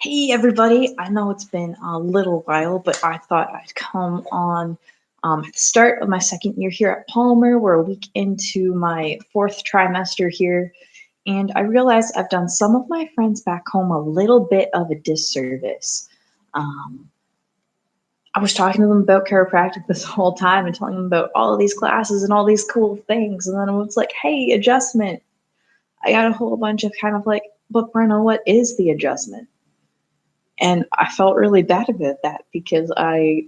Hey everybody, I know it's been a little while, but I thought I'd come on at the start of my second year here at Palmer. We're a week into my fourth trimester here, and I realized I've done some of my friends back home a little bit of a disservice. Um, I was talking to them about chiropractic this whole time and telling them about all of these classes and all these cool things, and then it was like, hey, adjustment. I got a whole bunch of kind of like, but Brenna, what is the adjustment? And I felt really bad about that because I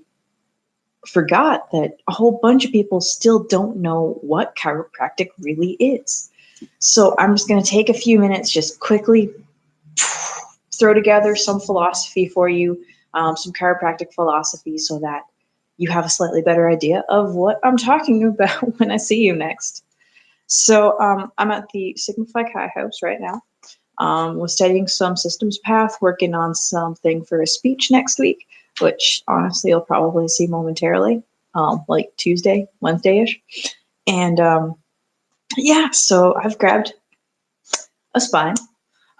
forgot that a whole bunch of people still don't know what chiropractic really is. So I'm just going to take a few minutes, just quickly throw together some philosophy for you, some chiropractic philosophy, so that you have a slightly better idea of what I'm talking about when I see you next. So I'm at the Sigma Phi Chi house right now. Was studying some systems path, working on something for a speech next week, which honestly you'll probably see momentarily, like Tuesday, Wednesday-ish. And yeah, so I've grabbed a spine.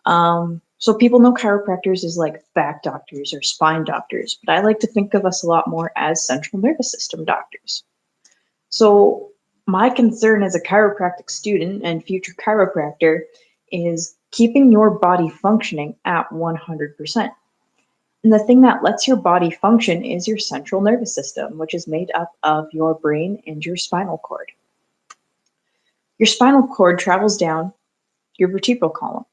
So people know chiropractors as like back doctors or spine doctors, but I like to think of us a lot more as central nervous system doctors. So my concern as a chiropractic student and future chiropractor is keeping your body functioning at 100%. And the thing that lets your body function is your central nervous system, which is made up of your brain and your spinal cord. Your spinal cord travels down your vertebral column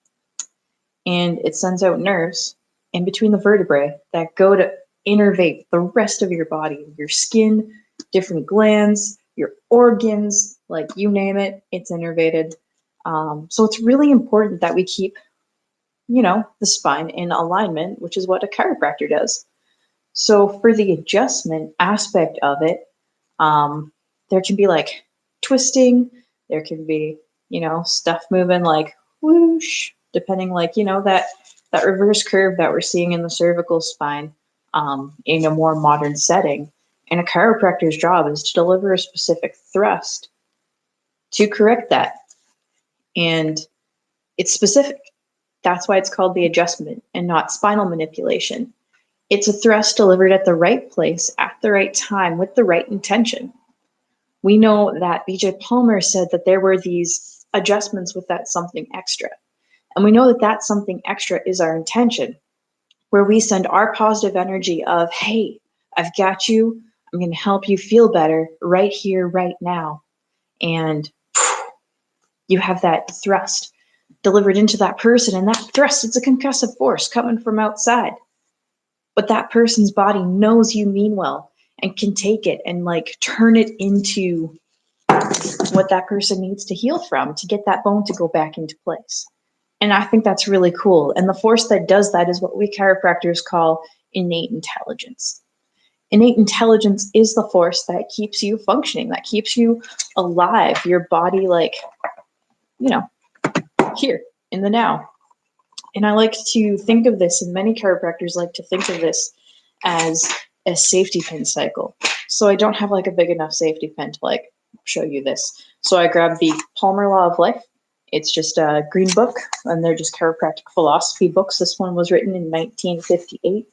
and it sends out nerves in between the vertebrae that go to innervate the rest of your body, your skin, different glands, your organs, like you name it, it's innervated. So it's really important that we keep, the spine in alignment, which is what a chiropractor does. So for the adjustment aspect of it, there can be like twisting, there can be, stuff moving like whoosh, depending like, that reverse curve that we're seeing in the cervical spine in a more modern setting. And a chiropractor's job is to deliver a specific thrust to correct that. And it's specific. That's why it's called the adjustment and not spinal manipulation. It's a thrust delivered at the right place, at the right time, with the right intention. We know that BJ Palmer said that there were these adjustments with that something extra. And we know that that something extra is our intention, where we send our positive energy of, hey, I've got you. I'm going to help you feel better right here, right now. And you have that thrust delivered into that person. And that thrust, it's a concussive force coming from outside. But that person's body knows you mean well and can take it and like turn it into what that person needs to heal from to get that bone to go back into place. And I think that's really cool. And the force that does that is what we chiropractors call innate intelligence. Innate intelligence is the force that keeps you functioning, that keeps you alive, your body like, here in the now. And I like to think of this, and many chiropractors like to think of this as a safety pin cycle. So I don't have like a big enough safety pin to like show you this. So I grabbed the Palmer Law of Life. It's just a green book, and they're just chiropractic philosophy books. This one was written in 1958.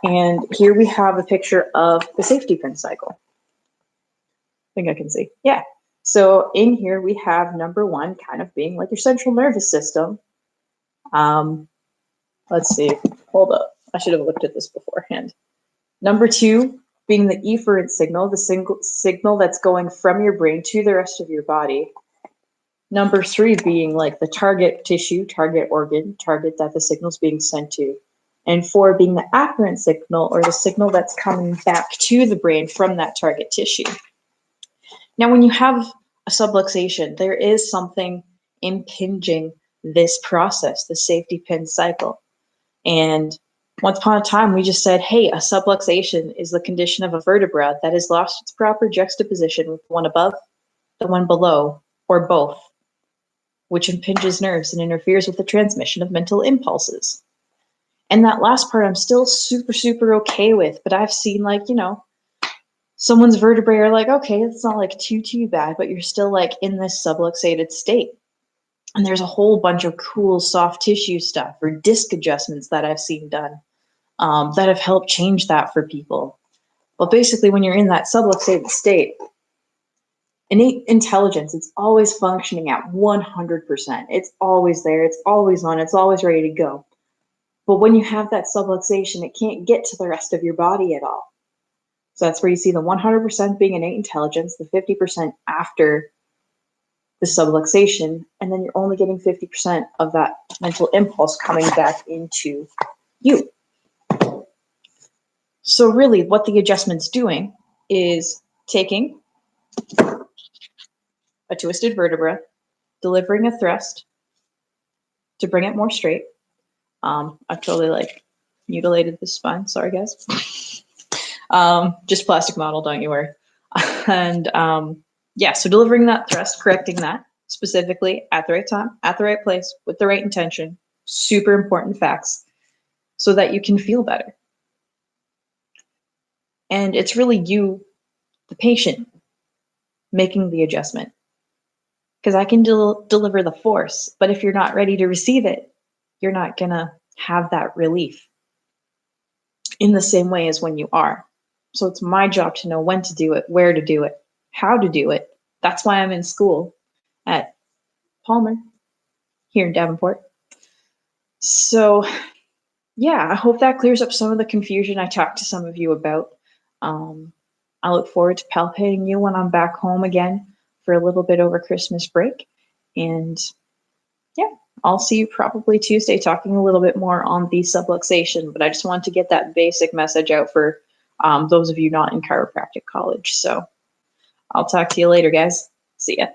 And here we have a picture of the safety pin cycle. I think I can see. Yeah. So in here we have number one kind of being like your central nervous system. Let's see. Hold up. I should have looked at this beforehand. Number two being the efferent signal, the signal that's going from your brain to the rest of your body. Number three being like the target tissue, target organ, target that the signal's being sent to. And four being the afferent signal, or the signal that's coming back to the brain from that target tissue. Now, when you have a subluxation, there is something impinging this process, the safety pin cycle. And once upon a time, we just said, hey, a subluxation is the condition of a vertebra that has lost its proper juxtaposition with the one above, the one below, or both, which impinges nerves and interferes with the transmission of mental impulses. And that last part I'm still super, super okay with, but I've seen like, someone's vertebrae are like, okay, it's not like too bad, but you're still like in this subluxated state. And there's a whole bunch of cool soft tissue stuff or disc adjustments that I've seen done that have helped change that for people. But basically, when you're in that subluxated state, innate intelligence, it's always functioning at 100%. It's always there. It's always on. It's always ready to go. But when you have that subluxation, it can't get to the rest of your body at all. So that's where you see the 100% being innate intelligence, the 50% after the subluxation, and then you're only getting 50% of that mental impulse coming back into you. So really what the adjustment's doing is taking a twisted vertebra, delivering a thrust to bring it more straight. I've totally like mutilated the spine. Sorry, guys. Just plastic model, don't you worry. And yeah, so delivering that thrust, correcting that specifically at the right time, at the right place, with the right intention, super important facts, so that you can feel better. And it's really you, the patient, making the adjustment. Because I can deliver the force, but if you're not ready to receive it, you're not going to have that relief in the same way as when you are. So it's my job to know when to do it, where to do it, how to do it. That's why I'm in school at Palmer here in Davenport. So yeah, I hope that clears up some of the confusion I talked to some of you about. I look forward to palpating you when I'm back home again for a little bit over Christmas break. And yeah, I'll see you probably Tuesday talking a little bit more on the subluxation, but I just wanted to get that basic message out for those of you not in chiropractic college. So I'll talk to you later, guys. See ya.